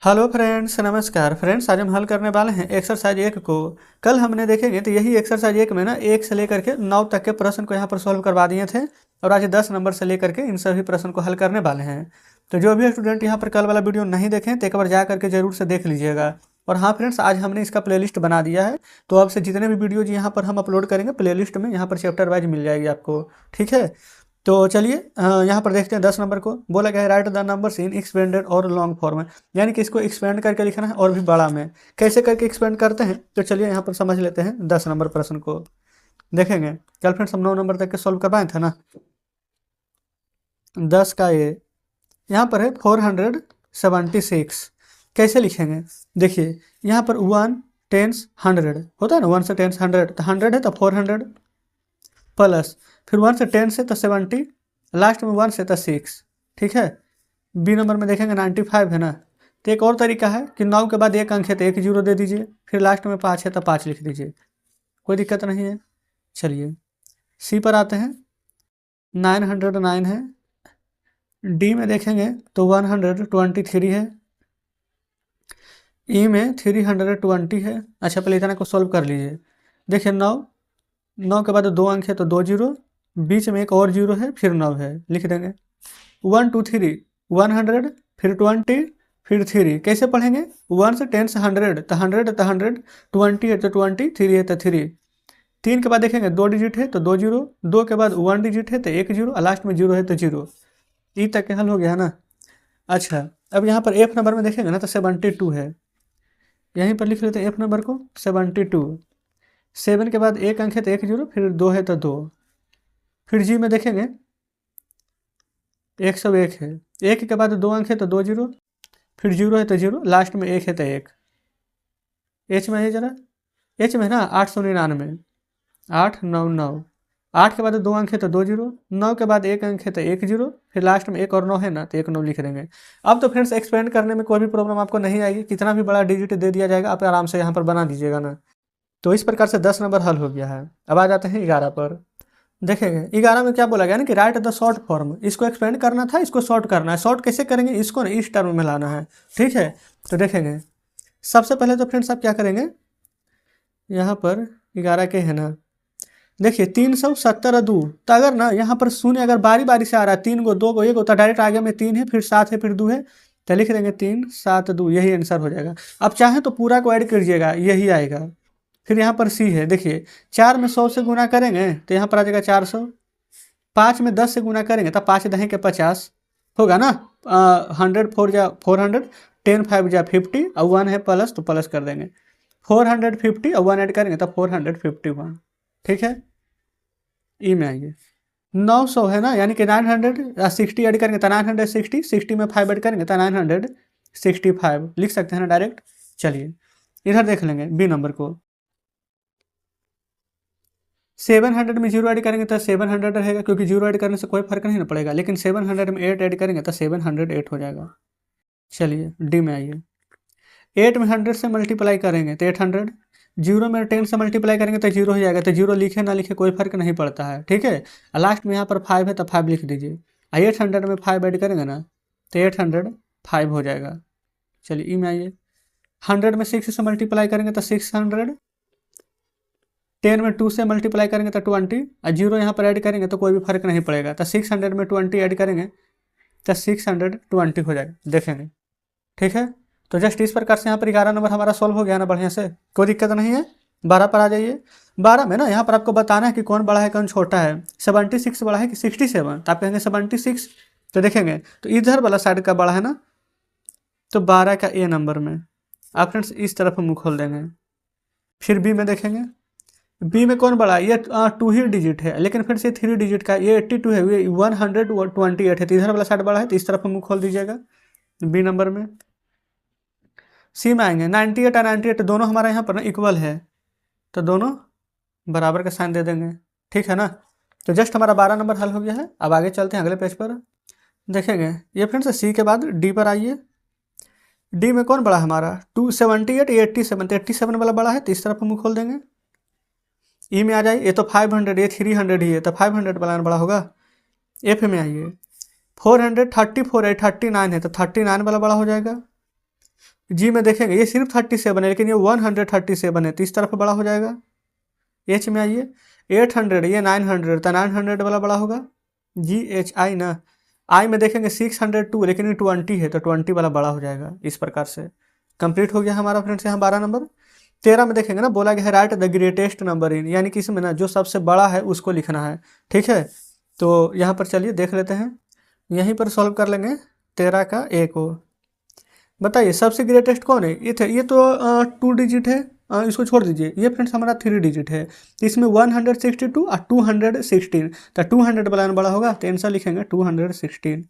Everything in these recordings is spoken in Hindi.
हेलो फ्रेंड्स, नमस्कार फ्रेंड्स। आज हम हल करने वाले हैं एक्सरसाइज 1 को। कल हमने देखेंगे तो यही एक्सरसाइज 1 में ना 1 से लेकर के 9 तक के प्रश्न को यहाँ पर सॉल्व करवा दिए थे और आज 10 नंबर से लेकर के इन सभी प्रश्न को हल करने वाले हैं। तो जो भी स्टूडेंट यहाँ पर कल वाला वीडियो नहीं देखें तो एक बार जा करके जरूर से देख लीजिएगा। और हाँ फ्रेंड्स, आज हमने इसका प्लेलिस्ट बना दिया है, तो अब से जितने भी वीडियोज यहाँ पर हम अपलोड करेंगे प्लेलिस्ट में यहाँ पर चैप्टर वाइज मिल जाएगी आपको। ठीक है, तो चलिए यहाँ पर देखते हैं 10 नंबर को। बोला गया है right the numbers in expanded और लॉन्ग फॉर्म, यानी कि इसको एक्सपेंड करके लिखना है और भी बड़ा में। कैसे करके एक्सपेंड करते हैं तो चलिए यहाँ पर समझ लेते हैं 10 नंबर प्रश्न को। देखेंगे कल फ्रेंड्स हम 9 नंबर तक के सॉल्व करवाए थे ना। 10 का ये यहाँ पर है 476। कैसे लिखेंगे देखिए, यहाँ पर 1 10 100 होता है ना, 1 से 10 100, तो 100 है तो 400 प्लस फिर 1 से 10 से तो 70, लास्ट में 1 से तो 6। ठीक है, बी नंबर में देखेंगे 95 है ना। तो एक और तरीका है कि 9 के बाद एक अंक है तो 1 जीरो दे दीजिए, फिर लास्ट में 5 है तो 5 लिख दीजिए, कोई दिक्कत नहीं है। चलिए सी पर आते हैं, 909 है। डी में देखेंगे तो 123 है। ई में 320 है। अच्छा पहले इतना को सॉल्व कर लीजिए। देखिए 9 के बाद 2 अंक है तो 2 जीरो, बीच में एक और जीरो है, फिर 9 है, लिख देंगे। 1 2 3 100, फिर 20, फिर 3। कैसे पढ़ेंगे, 1 से 10 से 100 तो 100 तो 100, 20 है तो 20, 3 है तो 3। 3 के बाद देखेंगे 2 डिजिट है तो 2 जीरो, 2 के बाद 1 डिजिट है तो 1 जीरो, और लास्ट में जीरो है तो जीरो। ई तक के हल हो गया है ना। अच्छा अब यहाँ पर एफ नंबर में देखेंगे ना तो 72 है, यहीं पर लिख लेते हैं एफ नंबर को 72। 7 के बाद एक अंक है तो 1 जीरो, फिर 2 है तो 2। फिर जी में देखेंगे 101 है। 1 के बाद 2 अंक है तो 2 जीरो, फिर जीरो है तो जीरो, लास्ट में 1 है तो 1। एच में है जरा, एच में है ना 899, 899। 8 के बाद 2 अंक है तो 2 जीरो, 9 के बाद एक अंक है तो 1 जीरो, फिर लास्ट में 1 और 9 है ना तो 1 9 लिख देंगे। अब तो फ्रेंड्स एक्सपेंड करने में कोई भी प्रॉब्लम आपको नहीं आएगी, कितना भी बड़ा डिजिट दे दिया जाएगा आप आराम से यहाँ पर बना दीजिएगा ना। तो इस प्रकार से 10 नंबर हल हो गया है। अब आ जाते हैं 11 पर। देखेंगे 11 में क्या बोला गया ना कि राइट द शॉर्ट फॉर्म, इसको एक्सपेंड करना था, इसको शॉर्ट करना है। शॉर्ट कैसे करेंगे, इसको ना इस टर्म में लाना है। ठीक है, तो देखेंगे सबसे पहले तो फ्रेंड्स आप क्या करेंगे, यहाँ पर 11 के है ना, देखिए 370 2, तो अगर ना यहाँ पर शून्य अगर बारी बारी से आ रहा है, 3 गो 2 गो 1 गो, तो डायरेक्ट आगे में 3 है, फिर 7 है, फिर 2 है, तो लिख देंगे 3 7 2, यही आंसर हो जाएगा। अब चाहें तो पूरा को ऐड कीजिएगा, यही आएगा। फिर यहाँ पर सी है, देखिए 4 में 100 से गुना करेंगे तो यहाँ पर आ जाएगा 400। 5 में 10 से गुना करेंगे तो 5 दहें के 50 होगा ना। 100 4 जा 400, 10 5 जा 50, और 1 है प्लस तो प्लस कर देंगे। 450 और 1 ऐड करेंगे तो 451। ठीक है, ई में आइए 900 है ना, यानी कि 960 ऐड करेंगे तो 960, 60 में 5 ऐड करेंगे तो 965 लिख सकते हैं ना डायरेक्ट। चलिए इधर देख लेंगे बी नंबर को। 700 में जीरो ऐड करेंगे तो 700 रहेगा, क्योंकि जीरो ऐड करने से कोई फर्क नहीं ना पड़ेगा, लेकिन 700 में 8 ऐड करेंगे तो 708 हो जाएगा। चलिए डी में आइए, 8 में 100 से मल्टीप्लाई करेंगे तो 800, जीरो में 10 से मल्टीप्लाई करेंगे तो जीरो हो जाएगा, तो जीरो लिखे ना लिखे कोई फर्क नहीं पड़ता है। ठीक है, लास्ट में यहाँ पर 5 है तो 5 लिख दीजिए। 800 में 5 ऐड करेंगे ना तो 805 हो जाएगा। चलिए ई में आइए, 100 में 6 से मल्टीप्लाई करेंगे तो 600, 10 में 2 से मल्टीप्लाई करेंगे तो 20, और जीरो यहाँ पर ऐड करेंगे तो कोई भी फर्क नहीं पड़ेगा, तो 600 में 20 ऐड करेंगे तो 620 हो जाएगा। देखेंगे ठीक है, तो जस्ट इस प्रकार से यहाँ पर 11 नंबर हमारा सॉल्व हो गया ना बढ़िया से, कोई दिक्कत नहीं है। 12 पर आ जाइए। 12 में ना यहाँ पर आपको बताना है कि कौन बड़ा है कौन छोटा है। 76 बड़ा है कि 67, तो आप कहेंगे 76, तो देखेंगे तो इधर वाला साइड का बड़ा है ना, तो 12 का ए नंबर में आप फ्रेंड्स इस तरफ मुँह खोल देंगे। फिर बी में देखेंगे, बी में कौन बड़ा है, ये 2 ही डिजिट है, लेकिन फिर से 3 डिजिट का, ये 82 है, ये 128 है, तो इधर वाला साइड बड़ा है तो इस तरफ मुँह खोल दीजिएगा बी नंबर में। सी में आएंगे 98 और 98 दोनों हमारे यहाँ पर ना इक्वल है, तो दोनों बराबर का साइन दे देंगे। ठीक है ना, तो जस्ट हमारा 12 नंबर हल हो गया है। अब आगे चलते हैं अगले पेज पर। देखेंगे ये फ्रेंड्स सी के बाद डी पर आइए। डी में कौन बड़ा है हमारा, 278 ये 87, तो 87 वाला बड़ा है तो इस तरफ मुँह खोल देंगे। ई में आ जाइए, ये तो 500, ये 300 ही है, तो 500 वाला बड़ा होगा। एफ में आइए, 434 है, 39 है, तो 39 वाला बड़ा हो जाएगा। जी में देखेंगे ये सिर्फ 37 है, लेकिन ये 137 है, तो इस तरफ बड़ा हो जाएगा। एच में आइए 800, ये 900, तो 900 वाला बड़ा होगा। जी एच आई ना, आई में देखेंगे 602, लेकिन ये 20 है, तो 20 वाला बड़ा हो जाएगा। इस प्रकार से कंप्लीट हो गया हमारा फ्रेंड्स यहाँ 12 नंबर। 13 में देखेंगे ना, बोला गया है right the greatest number in, यानी कि इसमें ना जो सबसे बड़ा है उसको लिखना है। ठीक है, तो यहाँ पर चलिए देख लेते हैं, यहीं पर सॉल्व कर लेंगे 13 का ए को। बताइए सबसे ग्रेटेस्ट कौन है? ये तो 2 डिजिट है, इसको छोड़ दीजिए, ये फ्रेंड्स हमारा 3 डिजिट है। तो इसमें 162 और 216, तो 200 वाला बड़ा होगा, तो आंसर लिखेंगे 216।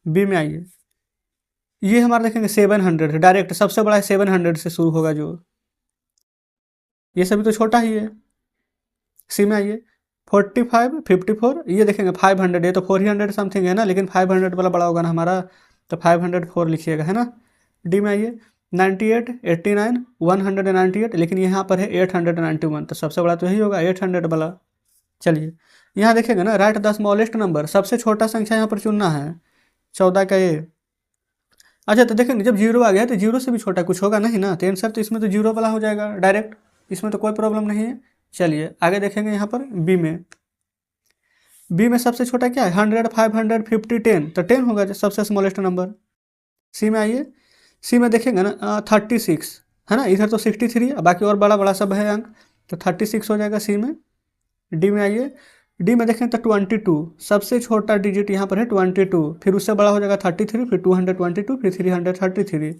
बी में आइए, ये हमारा देखेंगे 700 है, डायरेक्ट सबसे बड़ा है 700 से शुरू होगा जो, ये सभी तो छोटा ही है। सी में आइए 45 54, ये देखेंगे 500, ये तो 400 समथिंग है ना, लेकिन 500 वाला बड़ा होगा ना हमारा, तो 504 लिखिएगा, है ना। डी में आइए 98 89 198, लेकिन यहाँ पर है 891, तो सबसे बड़ा तो यही होगा 800 वाला। चलिए यहाँ देखेंगे ना, राइट द स्मॉलेस्ट नंबर, सबसे छोटा संख्या यहाँ पर चुनना है, 14 का ये। अच्छा तो देखेंगे जब जीरो आ गया तो जीरो से भी छोटा कुछ होगा नहीं ना, तो आंसर तो इसमें तो जीरो वाला हो जाएगा डायरेक्ट, इसमें तो कोई प्रॉब्लम नहीं है। चलिए आगे देखेंगे यहाँ पर बी में। बी में सबसे छोटा क्या है? 100 500 50 10, तो 10 होगा सबसे स्मॉलेस्ट नंबर। सी में आइए, सी में देखेंगे ना 36 है ना, इधर तो 63, बाकी और बड़ा बड़ा सब है अंक, तो 36 हो जाएगा सी में। डी में आइए, डी में देखें तो 22, सबसे छोटा डिजिट यहाँ पर है 22, फिर उससे बड़ा हो जाएगा 33, फिर 222, फिर 333।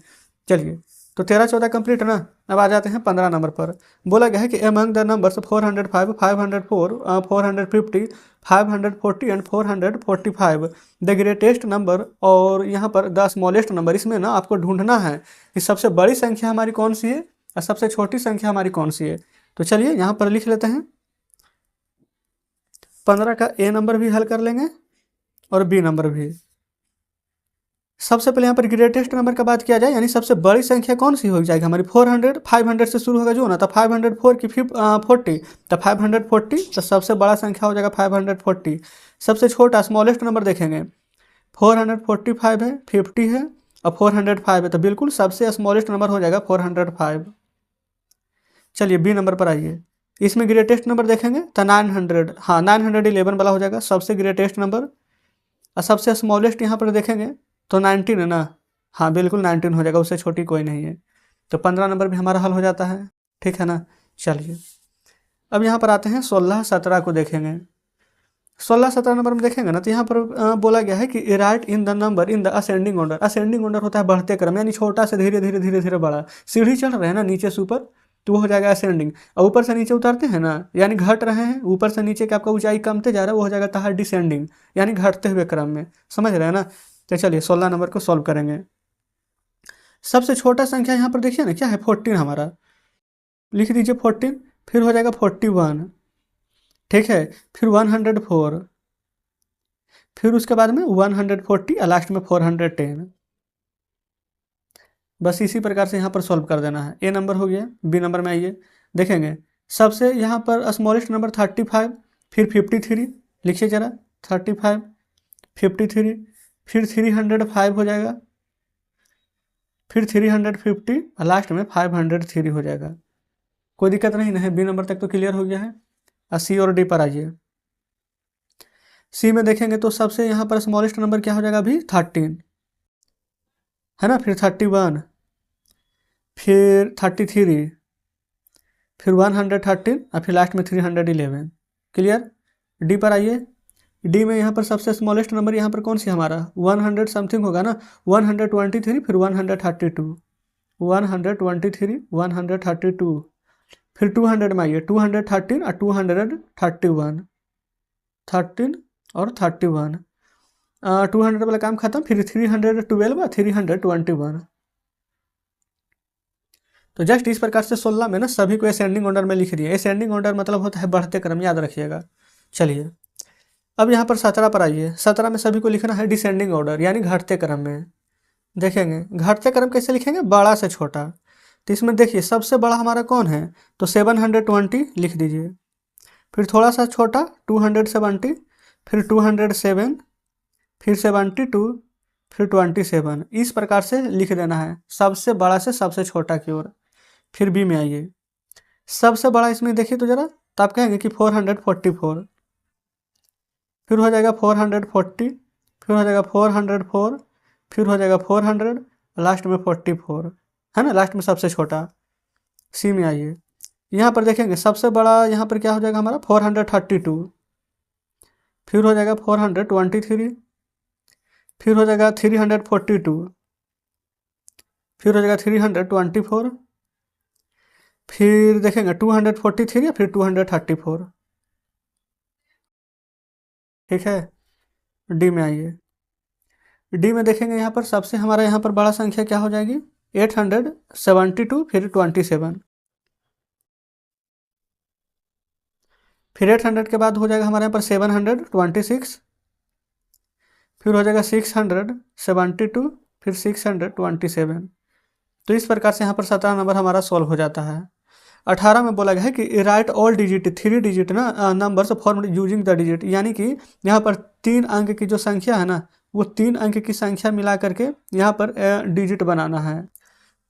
चलिए तो 13 14 कंप्लीट है ना। अब आ जाते हैं 15 नंबर पर। बोला गया है कि among the numbers 405 504 450 540 and 445 the greatest number, और यहाँ पर द स्मॉलेस्ट नंबर, इसमें ना आपको ढूंढना है कि सबसे बड़ी संख्या हमारी कौन सी है और सबसे छोटी संख्या हमारी कौन सी है। तो चलिए यहाँ पर लिख लेते हैं, 15 का ए नंबर भी हल कर लेंगे और बी नंबर भी। सबसे पहले यहाँ पर ग्रेटेस्ट नंबर का बात किया जाए, यानी सबसे बड़ी संख्या कौन सी हो जाएगी हमारी? 400 500 से शुरू होगा जो ना, तो 504 की 40, तो 540, तो सबसे बड़ा संख्या हो जाएगा 540। सबसे छोटा स्मॉलेस्ट नंबर देखेंगे 445 है, 50 है और 405 है, तो बिल्कुल सबसे स्मॉलेस्ट नंबर हो जाएगा 405। चलिए बी नंबर पर आइए, इसमें ग्रेटेस्ट नंबर देखेंगे तो 900, हाँ 911 वाला हो जाएगा सबसे ग्रेटेस्ट नंबर। और सबसे स्मॉलेस्ट यहाँ पर देखेंगे तो 19 है ना, हाँ बिल्कुल 19 हो जाएगा, उससे छोटी कोई नहीं है। तो 15 नंबर भी हमारा हल हो जाता है, ठीक है ना। चलिए अब यहाँ पर आते हैं 16 17 को देखेंगे। 16 17 नंबर में देखेंगे ना, तो यहाँ पर बोला गया है कि right in the number in the ascending order. Ascending order होता है बढ़ते क्रम, यानी छोटा से धीरे धीरे धीरे धीरे बड़ा, सीढ़ी चढ़ रहे हैं ना नीचे से ऊपर, तो वो हो जाएगा असेंडिंग। और ऊपर से नीचे उतरते हैं ना, यानी घट रहे हैं, ऊपर से नीचे की आपका ऊंचाई कमते जा रहा है, वो हो जाएगा ताहा डिसेंडिंग, यानी घटते हुए क्रम में, समझ रहे हैं ना। तो चलिए 16 नंबर को सॉल्व करेंगे। सबसे छोटा संख्या यहाँ पर देखिए ना क्या है, 14 हमारा, लिख दीजिए 14, फिर हो जाएगा 41, ठीक है, फिर 104, फिर उसके बाद में 140 और लास्ट में 410। बस इसी प्रकार से यहाँ पर सॉल्व कर देना है। ए नंबर हो गया। बी नंबर में आइए, देखेंगे सबसे यहाँ पर स्मॉलेस्ट नंबर 35, फिर 53, लिखिए जरा 35 53, फिर 305 हो जाएगा, फिर 350 और लास्ट में 503 हो जाएगा। कोई दिक्कत नहीं है, बी नंबर तक तो क्लियर हो गया है। और सी और डी पर आइए। सी में देखेंगे तो सबसे यहाँ पर स्मॉलेस्ट नंबर क्या हो जाएगा अभी 13 है ना, फिर 31, फिर 33, फिर 113 और फिर लास्ट में 311। क्लियर। डी पर आइए। डी में यहाँ पर सबसे स्मॉलेस्ट नंबर यहाँ पर कौन सी हमारा 100 समथिंग होगा ना, 123, फिर 132, 123 132, फिर 200 में आइए 213 और 231, 13 और 31, 200 वाला काम खत्म, फिर 312 और 321। तो जस्ट इस प्रकार से 16 में ना सभी को असेंडिंग ऑर्डर में लिख दिया। असेंडिंग ऑर्डर मतलब होता है बढ़ते क्रम, याद रखिएगा। चलिए अब यहाँ पर 17 पर आइए। 17 में सभी को लिखना है डिसेंडिंग ऑर्डर, यानी घटते क्रम में। देखेंगे घटते क्रम कैसे लिखेंगे, बड़ा से छोटा। तो इसमें देखिए सबसे बड़ा हमारा कौन है, तो 720 लिख दीजिए, फिर थोड़ा सा छोटा 270, फिर 207, फिर 72, फिर 27, इस प्रकार से लिख देना है, सबसे बड़ा से सबसे छोटा की ओर। फिर बी में आइए, सबसे बड़ा इसमें देखिए तो जरा, तो आप कहेंगे कि 444, फिर हो जाएगा 440, फिर हो जाएगा 404, फिर हो जाएगा 400, लास्ट में 44, है ना, लास्ट में सबसे छोटा। सी में आइए, यहाँ पर देखेंगे सबसे बड़ा यहाँ पर क्या हो जाएगा हमारा 432, फिर हो जाएगा 423, फिर हो जाएगा 342, फिर हो जाएगा 324, फिर देखेंगे 243 या फिर 234। ठीक है, डी में आइए, डी में देखेंगे यहाँ पर सबसे हमारा यहाँ पर बड़ा संख्या क्या हो जाएगी 872, फिर 27, फिर 800 के बाद हो जाएगा हमारे यहाँ पर 726, फिर हो जाएगा 672, फिर 627। तो इस प्रकार से यहाँ पर 17 नंबर हमारा सॉल्व हो जाता है। 18 में बोला गया है कि राइट ऑल डिजिट 3 डिजिट ना numbers form using the digit, यानी कि यहाँ पर 3 अंक की जो संख्या है ना, वो 3 अंक की संख्या मिला करके यहाँ पर डिजिट बनाना है।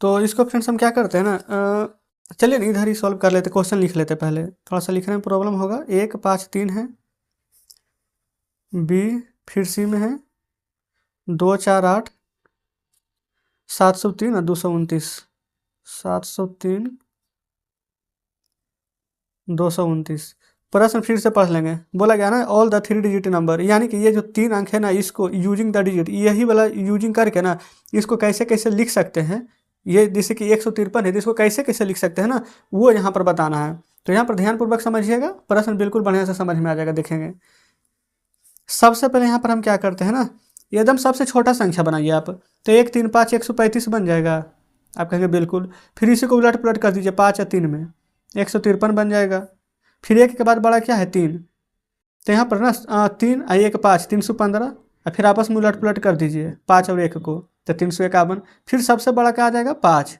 तो इसको फ्रेंड्स हम क्या करते हैं ना, चलिए इधर ही सॉल्व कर लेते, क्वेश्चन लिख लेते पहले, थोड़ा सा लिखने में प्रॉब्लम होगा। 1 5 3 है, बी फिर सी में है 2 4 8, 703 और 229, 703 229। प्रश्न फिर से पढ़ लेंगे, बोला गया ना ऑल द 3 डिजिट नंबर, यानी कि ये जो 3 अंक है ना, इसको यूजिंग द डिजिट, यही वाला यूजिंग करके ना इसको कैसे कैसे लिख सकते हैं, ये जैसे कि 153 है, इसको कैसे कैसे लिख सकते हैं ना, वो यहाँ पर बताना है। तो यहाँ पर ध्यानपूर्वक समझिएगा, प्रश्न बिल्कुल बढ़िया से समझ में आ जाएगा। देखेंगे सबसे पहले यहाँ पर हम क्या करते हैं ना, एकदम सबसे छोटा संख्या बनाइए आप, तो 1 3 5 135 बन जाएगा। आप कहेंगे बिल्कुल, फिर इसी को उलट पुलट कर दीजिए, 5 या 3 में 153 बन जाएगा। फिर 1 के बाद बड़ा क्या है 3, तो यहाँ पर ना 3 और 1 5 315, और फिर आपस में उलट पुलट कर दीजिए 5 और 1 को, तो 351। फिर सबसे बड़ा क्या आ जाएगा 5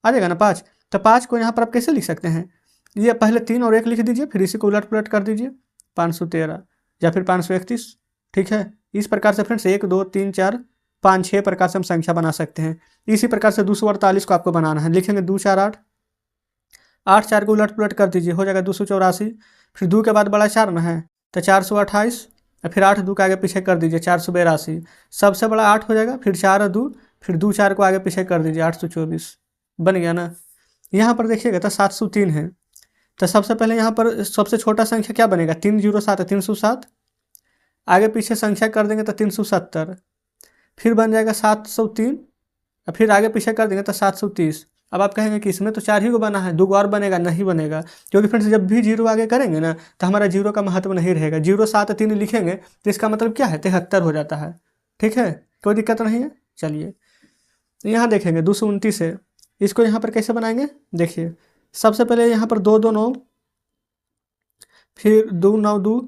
आ जाएगा ना 5, तो 5 को यहाँ पर आप कैसे लिख सकते हैं, ये पहले 3 और 1 लिख दीजिए, फिर इसी को उलट पुलट कर दीजिए 513 या फिर 531। ठीक है, इस प्रकार से फ्रेंड्स 1 2 3 4 5 6 प्रकार से हम संख्या बना सकते हैं। इसी प्रकार से 248 को आपको बनाना है, लिखेंगे 2 4 8, 8 4 को उलट पुलट कर दीजिए, हो जाएगा 284। फिर 2 के बाद बड़ा 4 में है, तो 428, फिर 8 2 के आगे पीछे कर दीजिए 482, सबसे बड़ा 8 हो जाएगा, फिर 4 और 2, फिर 2 4 को आगे पीछे कर दीजिए 824, बन गया ना। यहाँ पर देखिएगा तो 703 है, तो सबसे पहले यहाँ पर सबसे छोटा संख्या क्या बनेगा 307 है, 307, आगे पीछे संख्या कर देंगे तो 370, फिर बन जाएगा 703, और फिर आगे पीछे कर देंगे तो 730। अब आप कहेंगे कि इसमें तो 4 ही को बना है, 2 और बनेगा, नहीं बनेगा, क्योंकि फ्रेंड्स जब भी 0 आगे करेंगे ना तो हमारा 0 का महत्व नहीं रहेगा। 0 7 3 लिखेंगे तो इसका मतलब क्या है 73 हो जाता है। ठीक है, कोई दिक्कत नहीं है। चलिए यहाँ देखेंगे 229 है, इसको यहाँ पर कैसे बनाएंगे, देखिए सबसे पहले यहाँ पर 2 2 9, फिर 2 9 2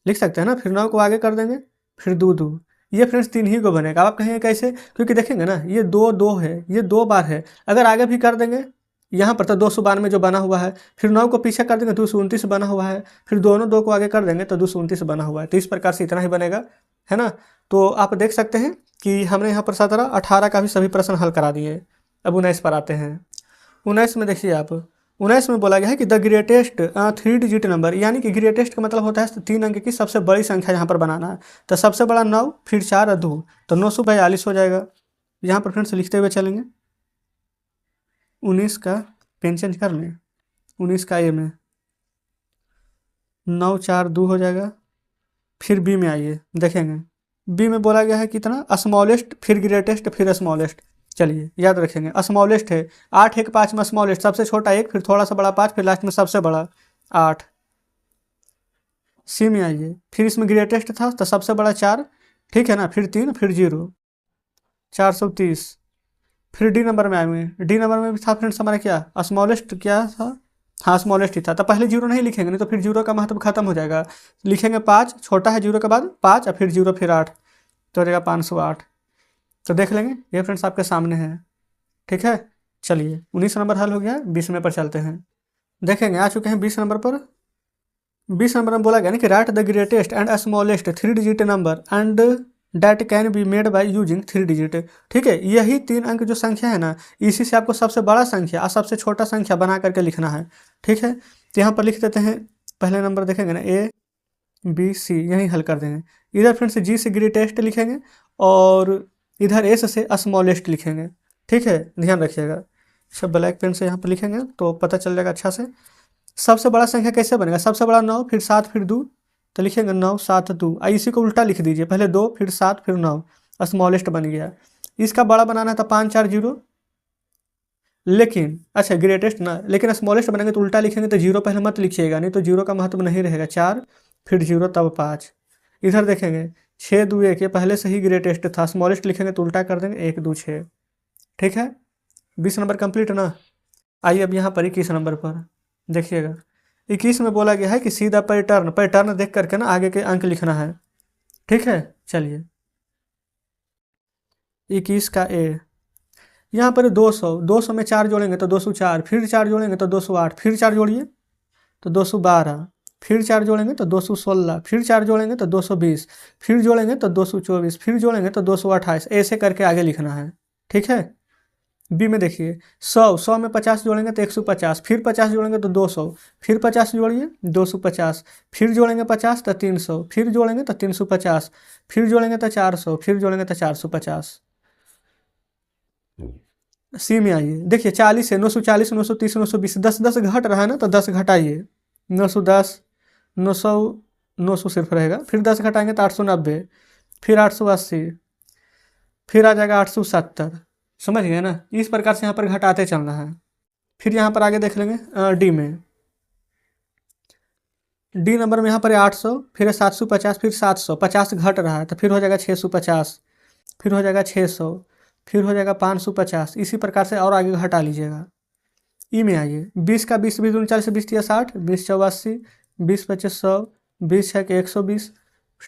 लिख सकते हैं ना, फिर 9 को आगे कर देंगे, फिर 2 2, ये फ्रेंड्स 3 ही को बनेगा। आप कहेंगे कैसे, क्योंकि देखेंगे ना ये 2 2 है, ये 2 बार है, अगर आगे भी कर देंगे यहाँ पर तो 292 जो बना हुआ है, फिर 9 को पीछे कर देंगे 229 बना हुआ है, फिर दोनों 2 को आगे कर देंगे तो 229 बना हुआ है। तो इस प्रकार से इतना ही बनेगा, है ना। तो आप देख सकते हैं कि हमने यहाँ पर 17 18 का भी सभी प्रश्न हल करा दिए। अब 19 पर आते हैं। 19 में देखिए आप, 19 में बोला गया है कि द ग्रेटेस्ट 3 डिजिट नंबर, यानी कि ग्रेटेस्ट का मतलब होता है 3 अंक की सबसे बड़ी संख्या यहाँ पर बनाना है। तो सबसे बड़ा 9, फिर 4 और 2, तो 942 हो जाएगा। यहाँ पर फ्रेंड्स लिखते हुए चलेंगे, 19 का पेन चेंज कर लें, 19 का ए में 9 4 2 हो जाएगा। फिर बी में आइए, देखेंगे बी में बोला गया है कितना, स्मॉलेस्ट, फिर ग्रेटेस्ट, फिर स्मॉलेस्ट। चलिए याद रखेंगे, स्मॉलेस्ट है 8 1 5 में स्मॉलेस्ट, सबसे छोटा 1, फिर थोड़ा सा बड़ा 5, फिर लास्ट में सबसे बड़ा 8। सी में आइए, फिर इसमें ग्रेटेस्ट था तो सबसे बड़ा 4, ठीक है ना, फिर 3, फिर 0, 430। फिर डी नंबर में आएंगे, डी नंबर में भी था फ्रेंड्स हमारा क्या, स्मॉलेस्ट क्या था, हाँ स्मॉलेस्ट ही था। तो पहले 0 नहीं लिखेंगे, नहीं तो फिर 0 का महत्व खत्म हो जाएगा। लिखेंगे 5, छोटा है 0 के बाद 5, और फिर 0, फिर 8, तो हो जाएगा 508। तो देख लेंगे, ये फ्रेंड्स आपके सामने है। ठीक है, चलिए 19 नंबर हल हो गया, 20 नंबर पर चलते हैं। देखेंगे आ चुके हैं 20 नंबर पर। 20 नंबर में बोला गया ना कि right the greatest and smallest 3 digit number and that can be made by using 3 digit. ठीक है, यही 3 अंक जो संख्या है ना, इसी से आपको सबसे बड़ा संख्या और सबसे छोटा संख्या बना करके लिखना है। ठीक है, तो यहाँ पर लिख देते हैं, पहले नंबर देखेंगे ना A B C, यहीं हल कर देंगे। इधर फ्रेंड्स G से ग्रेटेस्ट लिखेंगे और इधर S से स्मॉलेस्ट लिखेंगे। ठीक है, ध्यान रखिएगा। सब ब्लैक पेन से यहाँ पर लिखेंगे तो पता चल जाएगा अच्छा से। सबसे बड़ा संख्या कैसे बनेगा, सबसे बड़ा 9 फिर 7 फिर 2, तो लिखेंगे 9 7 2। इसी को उल्टा लिख दीजिए, पहले 2 फिर 7 फिर 9, स्मॉलेस्ट बन गया। इसका बड़ा बनाना था 5 4 0, लेकिन अच्छा ग्रेटेस्ट ना, लेकिन स्मॉलेस्ट बनेंगे तो उल्टा लिखेंगे, तो 0 पहले मत लिखिएगा, नहीं तो 0 का महत्व नहीं रहेगा। 4 फिर 0 तब 5। इधर देखेंगे 6 2 1, ये पहले से ही ग्रेटेस्ट था, स्मॉलेस्ट लिखेंगे तो उल्टा कर देंगे 1 2 6। ठीक है, 20 नंबर कंप्लीट ना। आइए अब यहाँ पर 21 नंबर पर देखिएगा। 21 में बोला गया है कि सीधा पैटर्न, पैटर्न देख करके ना आगे के अंक लिखना है। ठीक है, चलिए 21 का A, यहाँ पर 200, 200 में 4 जोड़ेंगे तो 204, फिर 4 जोड़ेंगे तो 208, फिर 4 जोड़िए तो 212, फिर 4 जोड़ेंगे तो 216, फिर 4 जोड़ेंगे तो 220, फिर जोड़ेंगे तो 224, फिर जोड़ेंगे तो 228, ऐसे करके आगे लिखना है। ठीक है, बी में देखिए 100 में 50 जोड़ेंगे तो 150, फिर 50 जोड़ेंगे तो 200, फिर 50 जोड़िए 250, फिर जोड़ेंगे 50 तो 300, फिर जोड़ेंगे तो 350, फिर जोड़ेंगे तो 400, फिर जोड़ेंगे तो 450। सी में आइए, देखिए 40 है, 940 930 920, 10 10 घट रहा है ना, तो 10 घटाइए 910, 900 900 सिर्फ रहेगा, फिर 10 घटाएंगे तो 890, फिर 880, फिर आ जाएगा 870। समझ गए ना, इस प्रकार से यहाँ पर घटाते चलना है। फिर यहाँ पर आगे देख लेंगे डी में, डी नंबर में यहाँ पर है 800, फिर है 750, फिर 700, 50 घट रहा है तो फिर हो जाएगा 650, फिर हो जाएगा 600, फिर हो जाएगा 550, इसी प्रकार से और आगे घटा लीजिएगा। ई में आइए, 20 का 20 20 39 20 60, 20 84, 20 25 100, 20 है कि 120।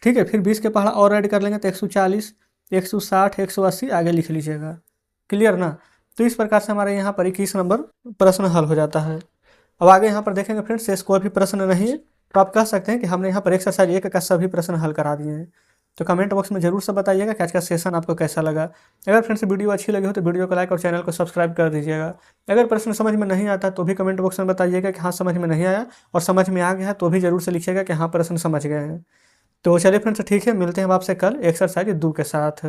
ठीक है, फिर 20 के पहाड़ा और ऐड कर लेंगे तो 140, 160, 180 आगे लिख लीजिएगा। क्लियर ना, तो इस प्रकार से हमारे यहाँ पर 21 नंबर प्रश्न हल हो जाता है। अब आगे यहाँ पर देखेंगे फ्रेंड्स, से कोई भी प्रश्न नहीं है तो आप कह सकते हैं कि हमने यहाँ पर एक्सरसाइज 1 का सभी प्रश्न हल करा दिए हैं। तो कमेंट बॉक्स में जरूर से बताइएगा कि आज का सेशन आपको कैसा लगा। अगर फ्रेंड्स वीडियो अच्छी लगी हो तो वीडियो को लाइक और चैनल को सब्सक्राइब कर दीजिएगा। अगर प्रश्न समझ में नहीं आता तो भी कमेंट बॉक्स में बताइएगा कि हाँ समझ में नहीं आया, और समझ में आ गया है तो भी जरूर से लिखिएगा कि हाँ प्रश्न समझ गए हैं। तो चलिए फ्रेंड्स ठीक है, मिलते हैं आपसे कल एक्सरसाइज 2 के साथ।